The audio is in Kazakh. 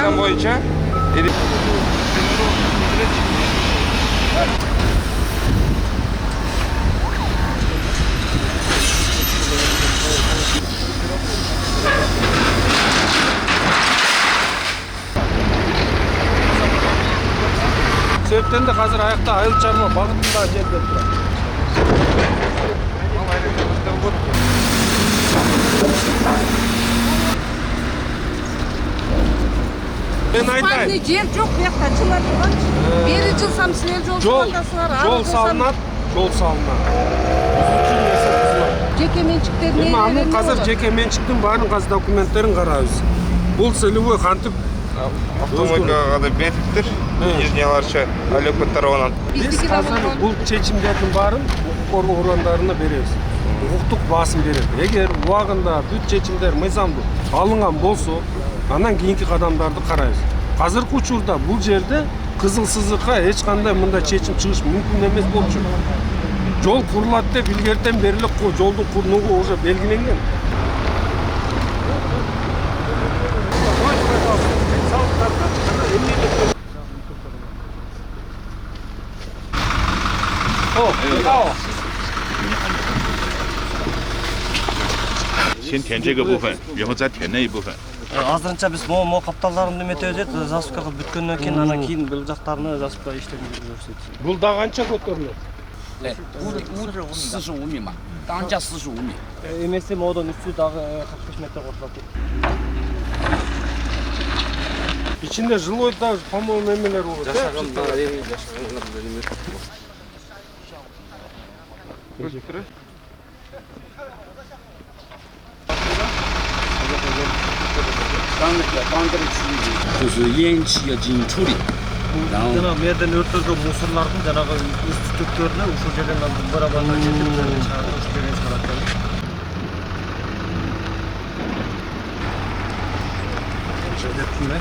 мыйзам боюнча себептен де қазір аяқта айыл чарба бағытында жерде тұрады. Мен айтайын. Жер жоқ, bu жақта жылар тұрған. Бері жылсам сілер жол салынады. Жеке меншіктеріне Эми анын қазір жеке меншіктің барын қазір документтерин қарайбыз. Бұл целевой кантип автомойкага да бекиттир. Нижнияларча Алёков тарабынан. Биз қазір бұл чечимдердин барын укук органдарына беребиз. Укуктук басым берет. Эгер убагында бүт чечимдер мыйзамдуу алынган болсо, анан кийинки кадамдарды карайбыз. Азыркы учурда бул жерде кызыл сызыкка эч кандай мындай чечим чыгыш мүмкүн эмес болчу. Жол курулат деп илгертен бери эле жолдун курулугу уже белгиленген.先填这个部分，然后再填那一部分。 Азырынча биз могу капталдарын неметебиз эт, засыпка кылып бүткөндөн кийин анан кийин бул жактарына засыпка иштеrini көрсөтөбүз. Бул да канча көтөрүлөт? 45米嘛，当价45米。 Эмесе модон үстү дагы 45 метр кошулат. İçinde жилой да, по-моему, эмелер болот. Жана мерден өрттөргөн мусорлордун жанагы үз түтүктөрүнө ушул жерден барабандан жетип чыгарып ушул жерден чыгарат. Жерде кимде?